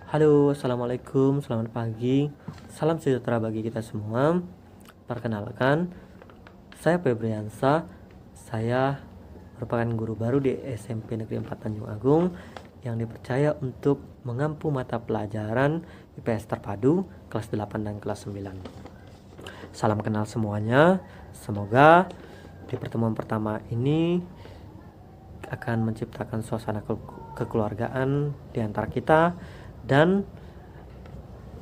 Halo, assalamualaikum, selamat pagi, salam sejahtera bagi kita semua. Perkenalkan, saya Febriansa. Saya merupakan guru baru di SMP Negeri 4 Tanjung Agung yang dipercaya untuk mengampu mata pelajaran IPS terpadu kelas 8 dan kelas 9. Salam kenal semuanya. Semoga di pertemuan pertama ini akan menciptakan suasana kekeluargaan di antara kita, dan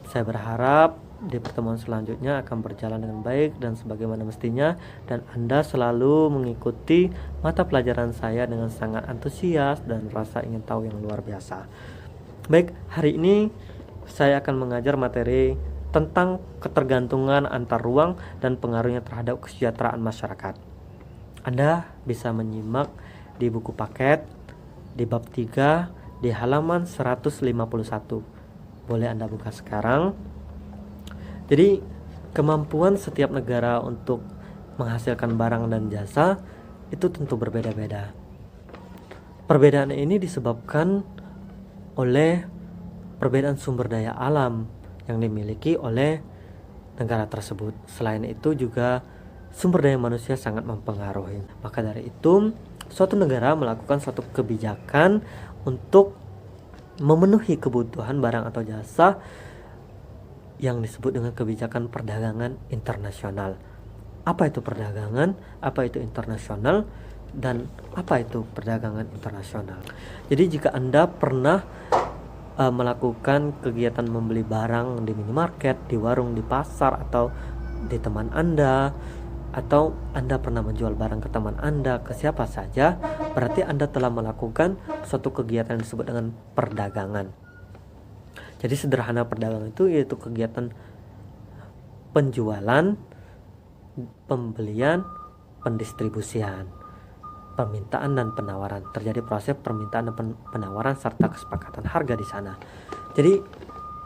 saya berharap di pertemuan selanjutnya akan berjalan dengan baik dan sebagaimana mestinya, dan Anda selalu mengikuti mata pelajaran saya dengan sangat antusias dan rasa ingin tahu yang luar biasa. Baik, hari ini saya akan mengajar materi tentang ketergantungan antar ruang dan pengaruhnya terhadap kesejahteraan masyarakat. Anda bisa menyimak di buku paket di bab 3 di halaman 151. Boleh Anda buka sekarang. Jadi, kemampuan setiap negara untuk menghasilkan barang dan jasa itu tentu berbeda-beda. Perbedaan ini disebabkan oleh perbedaan sumber daya alam yang dimiliki oleh negara tersebut. Selain itu juga sumber daya manusia sangat mempengaruhi. Maka dari itu, suatu negara melakukan suatu kebijakan untuk memenuhi kebutuhan barang atau jasa yang disebut dengan kebijakan perdagangan internasional. Apa itu perdagangan? Apa itu internasional? Dan apa itu perdagangan internasional? Jadi jika Anda pernah melakukan kegiatan membeli barang di minimarket, di warung, di pasar, atau di teman Anda, atau Anda pernah menjual barang ke teman Anda, ke siapa saja, berarti Anda telah melakukan suatu kegiatan yang disebut dengan perdagangan. Jadi sederhana, perdagangan itu yaitu kegiatan penjualan, pembelian, pendistribusian, permintaan dan penawaran. Terjadi proses permintaan dan penawaran serta kesepakatan harga di sana. Jadi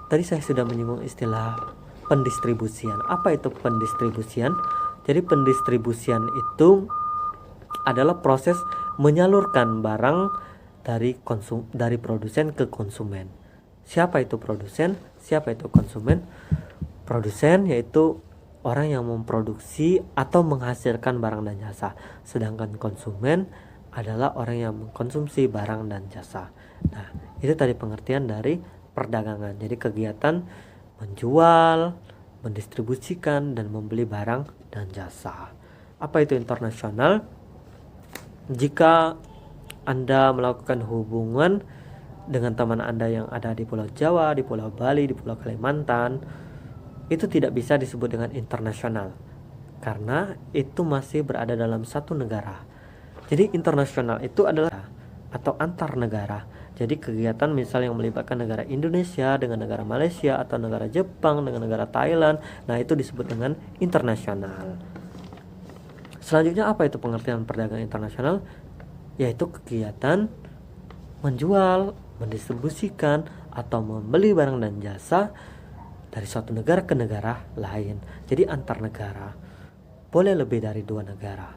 tadi saya sudah menyinggung istilah pendistribusian. Apa itu pendistribusian? Jadi pendistribusian itu adalah proses menyalurkan barang dari produsen ke konsumen. Siapa itu produsen? Siapa itu konsumen? Produsen yaitu orang yang memproduksi atau menghasilkan barang dan jasa, sedangkan konsumen adalah orang yang mengkonsumsi barang dan jasa. Nah, itu tadi pengertian dari perdagangan. Jadi kegiatan menjual, mendistribusikan, dan membeli barang dan jasa. Apa itu internasional? Jika Anda melakukan hubungan dengan teman Anda yang ada di Pulau Jawa, di Pulau Bali, di Pulau Kalimantan, itu tidak bisa disebut dengan internasional karena itu masih berada dalam satu negara. Jadi internasional itu adalah atau antar negara. Jadi kegiatan misal yang melibatkan negara Indonesia dengan negara Malaysia, atau negara Jepang dengan negara Thailand, nah itu disebut dengan internasional. Selanjutnya, apa itu pengertian perdagangan internasional? Yaitu kegiatan menjual, mendistribusikan, atau membeli barang dan jasa dari suatu negara ke negara lain. Jadi antar negara. Boleh lebih dari 2 negara,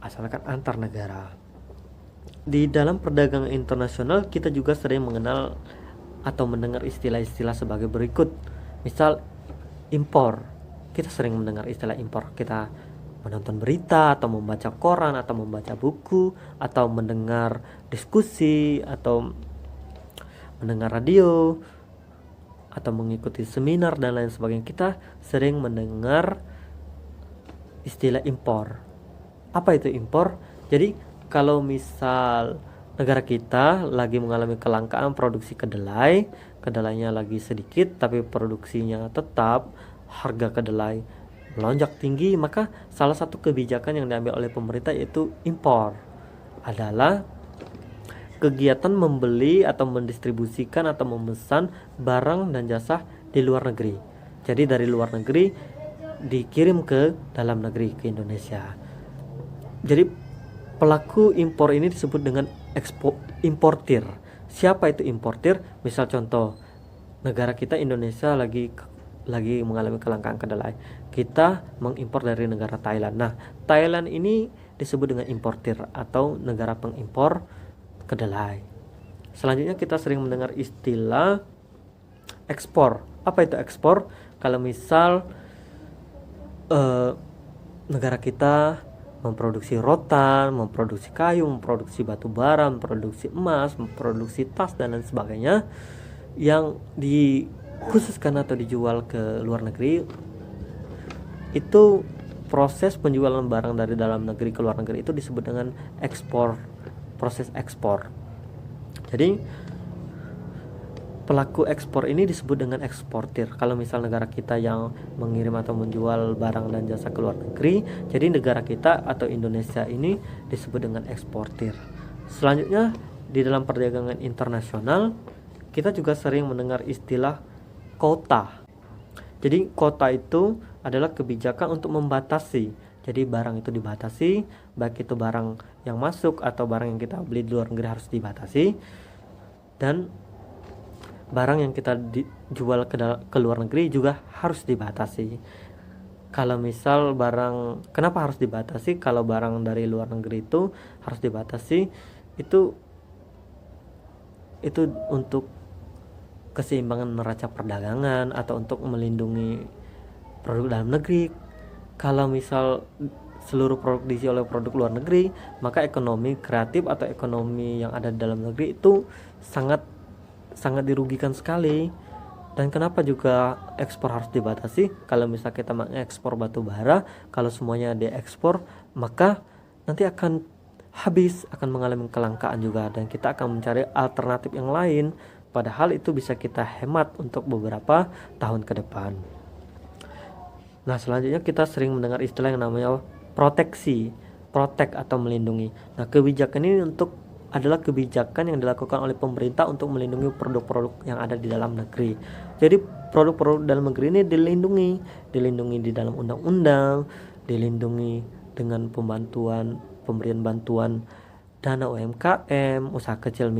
asalkan antar negara. Di dalam perdagangan internasional kita juga sering mengenal atau mendengar istilah-istilah sebagai berikut. Misal impor. Kita sering mendengar istilah impor. Kita menonton berita atau membaca koran atau membaca buku atau mendengar diskusi atau mendengar radio atau mengikuti seminar dan lain sebagainya. Kita sering mendengar istilah impor. Apa itu impor? Jadi kalau misal negara kita lagi mengalami kelangkaan produksi kedelai, kedelainya lagi sedikit tapi produksinya tetap, harga kedelai melonjak tinggi, maka salah satu kebijakan yang diambil oleh pemerintah yaitu impor adalah kegiatan membeli atau mendistribusikan atau memesan barang dan jasa di luar negeri. Jadi dari luar negeri dikirim ke dalam negeri, ke Indonesia. Jadi pelaku impor ini disebut dengan importir. Siapa itu importir? Misal contoh, negara kita Indonesia lagi mengalami kelangkaan kedelai. Kita mengimpor dari negara Thailand. Nah, Thailand ini disebut dengan importir atau negara pengimpor kedelai. Selanjutnya kita sering mendengar istilah ekspor. Apa itu ekspor? Kalau misal negara kita memproduksi rotan, memproduksi kayu, memproduksi batu bara, memproduksi emas, memproduksi tas dan lain sebagainya yang dikhususkan atau dijual ke luar negeri, itu proses penjualan barang dari dalam negeri ke luar negeri itu disebut dengan ekspor, proses ekspor. Jadi pelaku ekspor ini disebut dengan eksportir. Kalau misal negara kita yang mengirim atau menjual barang dan jasa ke luar negeri, jadi negara kita atau Indonesia ini disebut dengan eksportir. Selanjutnya, di dalam perdagangan internasional kita juga sering mendengar istilah quota. Jadi quota itu adalah kebijakan untuk membatasi. Jadi barang itu dibatasi, baik itu barang yang masuk atau barang yang kita beli di luar negeri harus dibatasi, dan barang yang kita jual ke luar negeri juga harus dibatasi. Kalau misal barang, kenapa harus dibatasi? Kalau barang dari luar negeri itu harus dibatasi, itu untuk keseimbangan neraca perdagangan atau untuk melindungi produk dalam negeri. Kalau misal seluruh produk diisi oleh produk luar negeri, maka ekonomi kreatif atau ekonomi yang ada di dalam negeri itu sangat dirugikan sekali. Dan kenapa juga ekspor harus dibatasi? Kalau misal kita mengekspor batu bara, kalau semuanya diekspor, maka nanti akan habis, akan mengalami kelangkaan juga, dan kita akan mencari alternatif yang lain, padahal itu bisa kita hemat untuk beberapa tahun ke depan. Nah, selanjutnya kita sering mendengar istilah yang namanya proteksi, protect atau melindungi. Nah, kebijakan ini adalah kebijakan yang dilakukan oleh pemerintah untuk melindungi produk-produk yang ada di dalam negeri. Jadi produk-produk dalam negeri ini dilindungi di dalam undang-undang, dilindungi dengan pemberian bantuan dana UMKM, usaha kecil,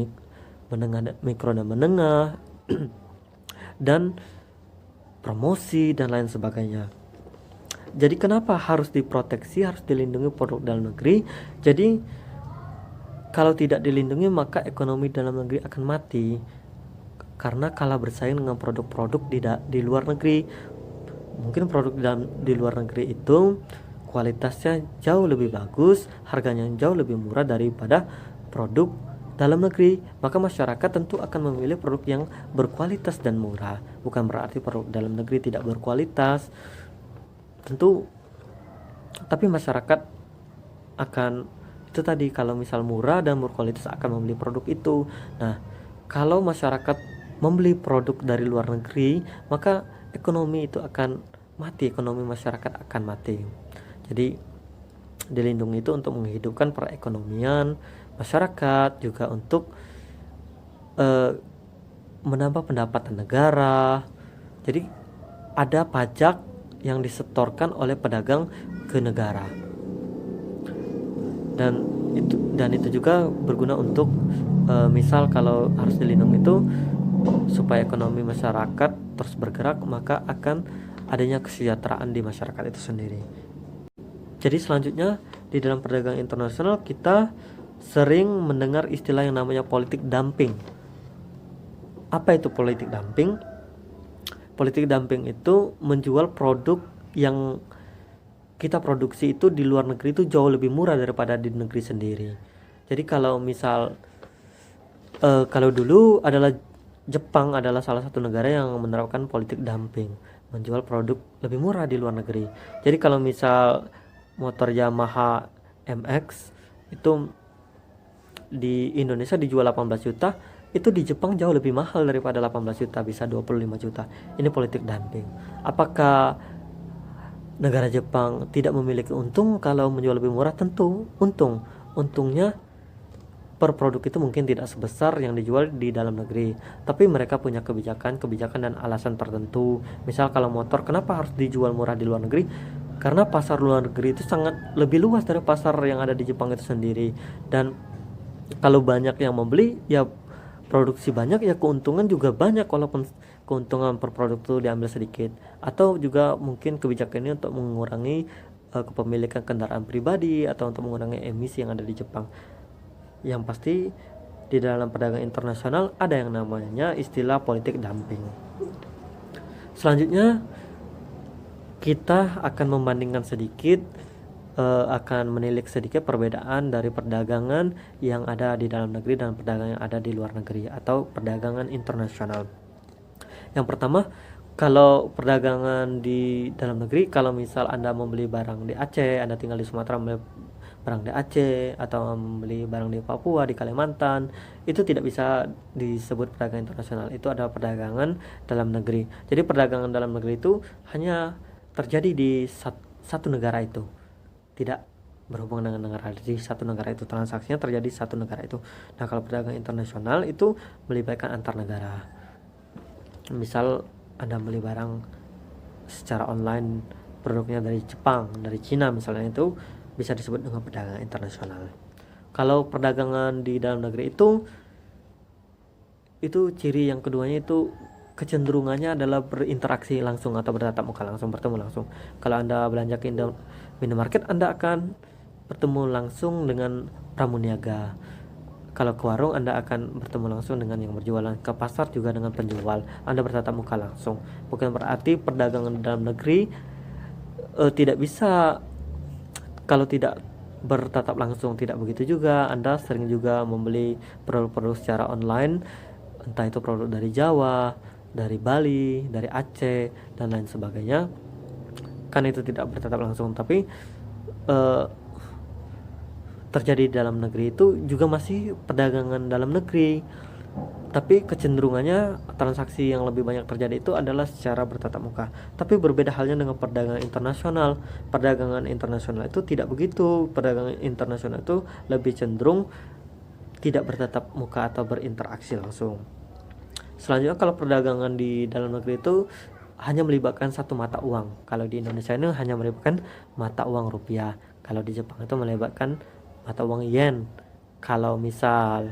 menengah, mikro dan menengah, dan promosi dan lain sebagainya. Jadi kenapa harus diproteksi, harus dilindungi produk dalam negeri? Jadi kalau tidak dilindungi maka ekonomi dalam negeri akan mati, karena kalah bersaing dengan produk-produk di luar negeri. Mungkin produk di luar negeri itu kualitasnya jauh lebih bagus, harganya jauh lebih murah daripada produk dalam negeri, maka masyarakat tentu akan memilih produk yang berkualitas dan murah. Bukan berarti produk dalam negeri tidak berkualitas, tentu, tapi masyarakat akan itu tadi, kalau misal murah dan berkualitas akan membeli produk itu. Nah, kalau masyarakat membeli produk dari luar negeri, maka ekonomi itu akan mati, ekonomi masyarakat akan mati. Jadi dilindungi itu untuk menghidupkan perekonomian masyarakat, juga untuk menambah pendapatan negara. Jadi ada pajak yang disetorkan oleh pedagang ke negara. Dan itu juga berguna untuk misal kalau harus dilindungi itu supaya ekonomi masyarakat terus bergerak, maka akan adanya kesejahteraan di masyarakat itu sendiri. Jadi selanjutnya di dalam perdagangan internasional kita sering mendengar istilah yang namanya politik dumping. Apa itu politik dumping? Politik dumping itu menjual produk yang kita produksi itu di luar negeri itu jauh lebih murah daripada di negeri sendiri. Jadi kalau misal kalau dulu adalah Jepang adalah salah satu negara yang menerapkan politik dumping, menjual produk lebih murah di luar negeri. Jadi kalau misal motor Yamaha MX itu di Indonesia dijual 18 juta, itu di Jepang jauh lebih mahal daripada 18 juta, bisa 25 juta. Ini politik dumping. Apakah negara Jepang tidak memiliki untung kalau menjual lebih murah? Tentu untung. Untungnya per produk itu mungkin tidak sebesar yang dijual di dalam negeri, tapi mereka punya kebijakan dan alasan tertentu. Misal kalau motor, kenapa harus dijual murah di luar negeri? Karena pasar luar negeri itu sangat lebih luas dari pasar yang ada di Jepang itu sendiri. Dan kalau banyak yang membeli, ya produksi banyak, ya keuntungan juga banyak, walaupun keuntungan per produk itu diambil sedikit. Atau juga mungkin kebijakan ini untuk mengurangi kepemilikan kendaraan pribadi atau untuk mengurangi emisi yang ada di Jepang. Yang pasti di dalam perdagangan internasional ada yang namanya istilah politik dumping. Selanjutnya kita akan membandingkan sedikit, akan menilik sedikit perbedaan dari perdagangan yang ada di dalam negeri dan perdagangan yang ada di luar negeri atau perdagangan internasional. Yang pertama, kalau perdagangan di dalam negeri, kalau misal Anda membeli barang di Aceh, Anda tinggal di Sumatera membeli barang di Aceh, atau membeli barang di Papua, di Kalimantan, itu tidak bisa disebut perdagangan internasional. Itu adalah perdagangan dalam negeri. Jadi perdagangan dalam negeri itu hanya terjadi di satu negara itu, tidak berhubungan dengan negara di satu negara itu, transaksinya terjadi di satu negara itu. Nah, kalau perdagangan internasional itu melibatkan antar negara. Misal Anda beli barang secara online, produknya dari Jepang, dari Cina misalnya, itu bisa disebut dengan perdagangan internasional. Kalau perdagangan di dalam negeri itu ciri yang keduanya itu kecenderungannya adalah berinteraksi langsung atau bertatap muka langsung, bertemu langsung. Kalau Anda belanja ke minimarket, Anda akan bertemu langsung dengan pramuniaga. Kalau ke warung, Anda akan bertemu langsung dengan yang berjualan. Ke pasar juga dengan penjual, Anda bertatap muka langsung. Bukan berarti perdagangan dalam negeri tidak bisa kalau tidak bertatap langsung. Tidak begitu juga. Anda sering juga membeli produk-produk secara online, entah itu produk dari Jawa, dari Bali, dari Aceh, dan lain sebagainya. Kan itu tidak bertatap langsung, tapi terjadi di dalam negeri itu juga masih perdagangan dalam negeri, tapi kecenderungannya transaksi yang lebih banyak terjadi itu adalah secara bertatap muka. Tapi berbeda halnya dengan perdagangan internasional. Perdagangan internasional itu tidak begitu. Perdagangan internasional itu lebih cenderung tidak bertatap muka atau berinteraksi langsung. Selanjutnya, kalau perdagangan di dalam negeri itu hanya melibatkan satu mata uang. Kalau di Indonesia ini hanya melibatkan mata uang rupiah. Kalau di Jepang itu melibatkan mata uang yen. Kalau misal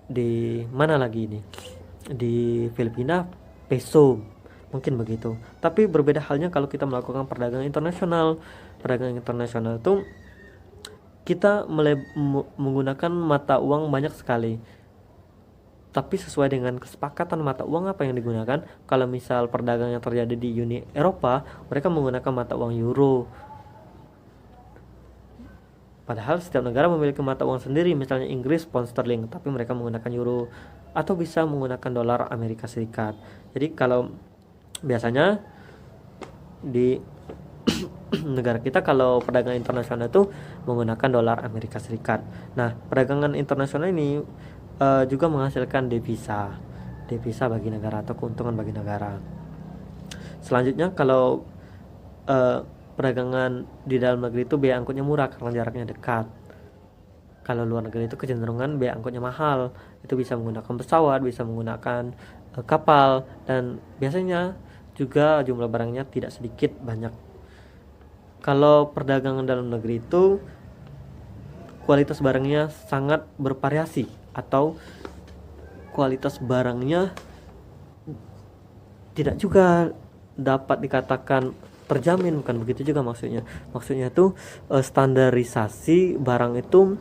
di mana lagi ini, di Filipina peso, mungkin begitu. Tapi berbeda halnya kalau kita melakukan perdagangan internasional. Perdagangan internasional itu kita menggunakan mata uang banyak sekali, tapi sesuai dengan kesepakatan mata uang apa yang digunakan. Kalau misal perdagangan yang terjadi di Uni Eropa, mereka menggunakan mata uang euro. Padahal setiap negara memiliki mata uang sendiri, misalnya Inggris pound sterling, tapi mereka menggunakan euro, atau bisa menggunakan dolar Amerika Serikat. Jadi kalau biasanya di negara kita, kalau perdagangan internasional itu menggunakan dolar Amerika Serikat. Nah, perdagangan internasional ini juga menghasilkan devisa bagi negara atau keuntungan bagi negara. Selanjutnya, kalau perdagangan di dalam negeri itu biaya angkutnya murah karena jaraknya dekat. Kalau luar negeri itu kecenderungan biaya angkutnya mahal. Itu bisa menggunakan pesawat, bisa menggunakan kapal, dan biasanya juga jumlah barangnya tidak sedikit, banyak. Kalau perdagangan dalam negeri itu kualitas barangnya sangat bervariasi, atau kualitas barangnya tidak juga dapat dikatakan terjamin, bukan begitu juga maksudnya itu standarisasi barang itu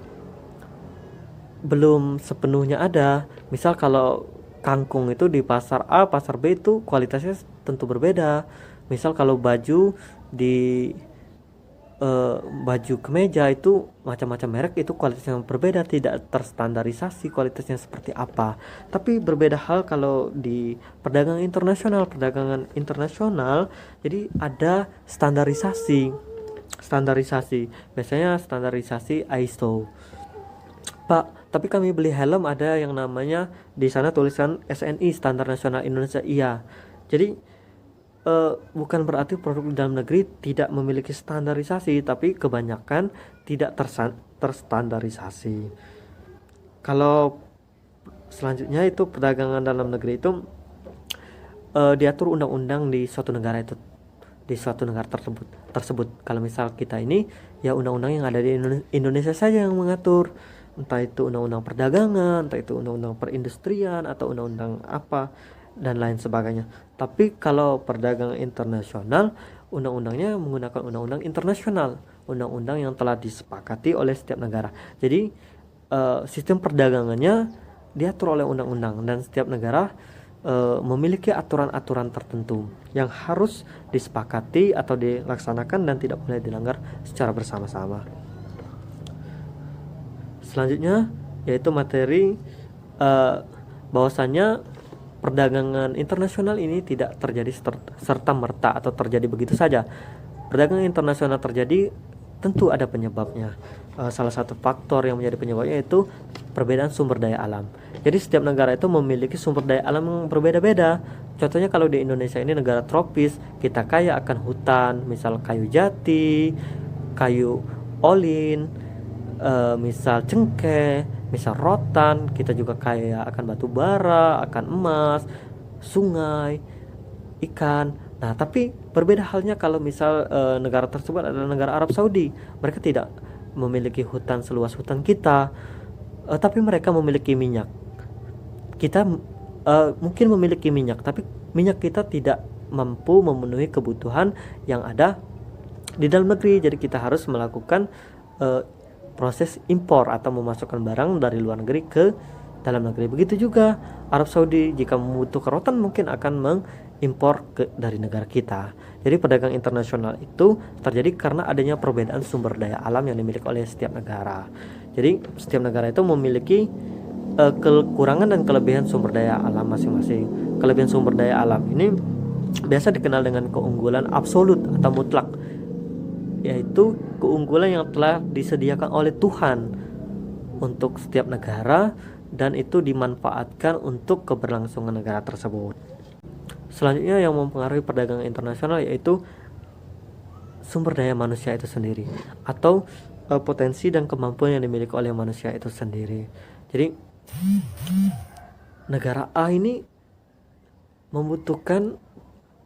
belum sepenuhnya ada. Misal kalau kangkung itu di pasar A, pasar B itu kualitasnya tentu berbeda. Misal kalau baju di baju kemeja itu macam-macam merek, itu kualitasnya berbeda, tidak terstandarisasi kualitasnya seperti apa. Tapi berbeda hal kalau di perdagangan internasional, jadi ada standarisasi. Biasanya standarisasi ISO. Pak, tapi kami beli helm ada yang namanya di sana tulisan SNI, Standar Nasional Indonesia. Iya. Jadi bukan berarti produk dalam negeri tidak memiliki standarisasi, tapi kebanyakan tidak terstandarisasi. Kalau selanjutnya itu perdagangan dalam negeri itu diatur undang-undang di suatu negara tersebut. Kalau misal kita ini, ya undang-undang yang ada di Indonesia saja yang mengatur, entah itu undang-undang perdagangan, entah itu undang-undang perindustrian, atau undang-undang apa dan lain sebagainya. Tapi kalau perdagangan internasional, undang-undangnya menggunakan undang-undang internasional, undang-undang yang telah disepakati oleh setiap negara. Jadi sistem perdagangannya diatur oleh undang-undang, dan setiap negara memiliki aturan-aturan tertentu yang harus disepakati atau dilaksanakan dan tidak boleh dilanggar secara bersama-sama. Selanjutnya yaitu materi bahwasannya perdagangan internasional ini tidak terjadi serta-merta atau terjadi begitu saja. Perdagangan internasional terjadi tentu ada penyebabnya. Salah satu faktor yang menjadi penyebabnya itu perbedaan sumber daya alam. Jadi setiap negara itu memiliki sumber daya alam yang berbeda-beda. Contohnya kalau di Indonesia ini negara tropis, kita kaya akan hutan, misal kayu jati, kayu olin, misal cengkeh, misal rotan. Kita juga kaya akan batu bara, akan emas, sungai, ikan. Nah, tapi berbeda halnya kalau misal negara tersebut adalah negara Arab Saudi. Mereka tidak memiliki hutan seluas hutan kita, tapi mereka memiliki minyak. Kita mungkin memiliki minyak, tapi minyak kita tidak mampu memenuhi kebutuhan yang ada di dalam negeri. Jadi kita harus melakukan proses impor atau memasukkan barang dari luar negeri ke dalam negeri. Begitu juga Arab Saudi, jika membutuhkan rotan mungkin akan mengimpor dari negara kita. Jadi perdagangan internasional itu terjadi karena adanya perbedaan sumber daya alam yang dimiliki oleh setiap negara. Jadi setiap negara itu memiliki kekurangan dan kelebihan sumber daya alam masing-masing. Kelebihan sumber daya alam ini biasa dikenal dengan keunggulan absolut atau mutlak, yaitu keunggulan yang telah disediakan oleh Tuhan untuk setiap negara dan itu dimanfaatkan untuk keberlangsungan negara tersebut. Selanjutnya yang mempengaruhi perdagangan internasional yaitu sumber daya manusia itu sendiri atau potensi dan kemampuan yang dimiliki oleh manusia itu sendiri. Jadi negara A ini membutuhkan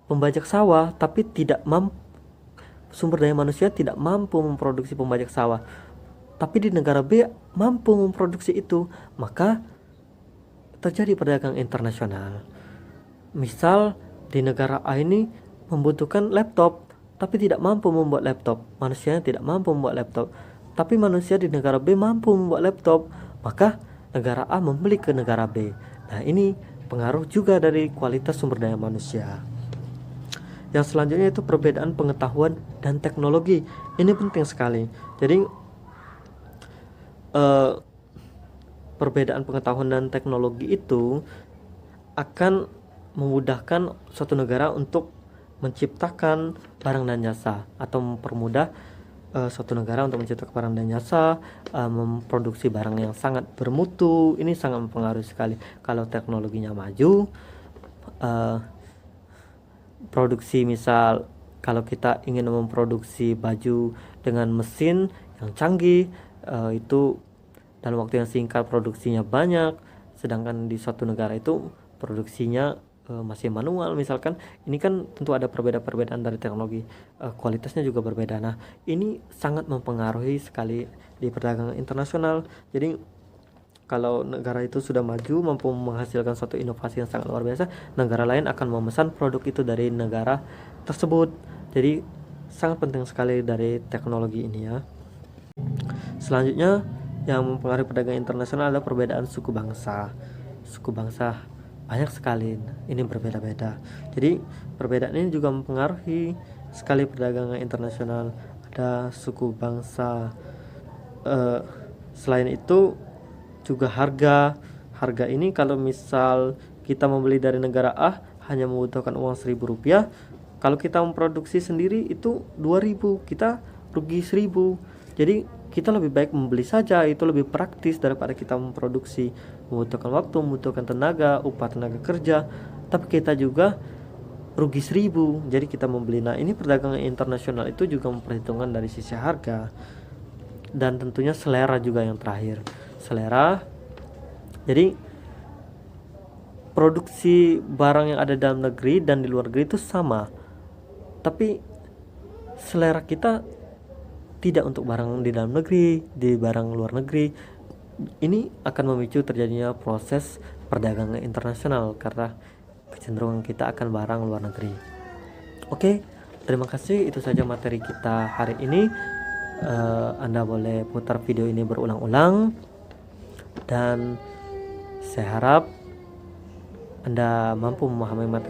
pembajak sawah tapi tidak mampu, sumber daya manusia tidak mampu memproduksi pembajak sawah, tapi di negara B mampu memproduksi itu, maka terjadi perdagangan internasional. Misal di negara A ini membutuhkan laptop tapi tidak mampu membuat laptop, manusianya tidak mampu membuat laptop, tapi manusia di negara B mampu membuat laptop, maka negara A membeli ke negara B. Nah, ini pengaruh juga dari kualitas sumber daya manusia. Yang selanjutnya itu perbedaan pengetahuan dan teknologi. Ini penting sekali. Jadi perbedaan pengetahuan dan teknologi itu akan memudahkan suatu negara untuk menciptakan barang dan jasa atau mempermudah suatu negara untuk menciptakan barang dan jasa, memproduksi barang yang sangat bermutu. Ini sangat mempengaruhi sekali. Kalau teknologinya maju, produksi, misal kalau kita ingin memproduksi baju dengan mesin yang canggih, itu dalam waktu yang singkat produksinya banyak, sedangkan di suatu negara itu produksinya masih manual misalkan. Ini kan tentu ada perbedaan dari teknologi, kualitasnya juga berbeda. Nah, ini sangat mempengaruhi sekali di perdagangan internasional. Jadi kalau negara itu sudah maju, mampu menghasilkan suatu inovasi yang sangat luar biasa, negara lain akan memesan produk itu dari negara tersebut. Jadi sangat penting sekali dari teknologi ini ya. Selanjutnya yang mempengaruhi perdagangan internasional adalah perbedaan suku bangsa. Suku bangsa banyak sekali, ini berbeda-beda. Jadi perbedaan ini juga mempengaruhi sekali perdagangan internasional. Ada suku bangsa. Selain itu juga harga ini, kalau misal kita membeli dari negara A hanya membutuhkan uang Rp1.000, kalau kita memproduksi sendiri itu 2.000, kita rugi 1.000. Jadi kita lebih baik membeli saja, itu lebih praktis daripada kita memproduksi, membutuhkan waktu, membutuhkan tenaga, upah tenaga kerja, tapi kita juga rugi 1.000. Jadi kita membeli. Nah, ini perdagangan internasional itu juga memperhitungkan dari sisi harga dan tentunya selera juga yang terakhir. Selera. Jadi produksi barang yang ada dalam negeri dan di luar negeri itu sama, tapi selera kita tidak untuk barang di dalam negeri, di barang luar negeri. Ini akan memicu terjadinya proses perdagangan internasional karena kecenderungan kita akan barang luar negeri. Oke, terima kasih. Itu saja materi kita hari ini. Anda boleh putar video ini berulang-ulang dan Saya harap Anda mampu memahami materi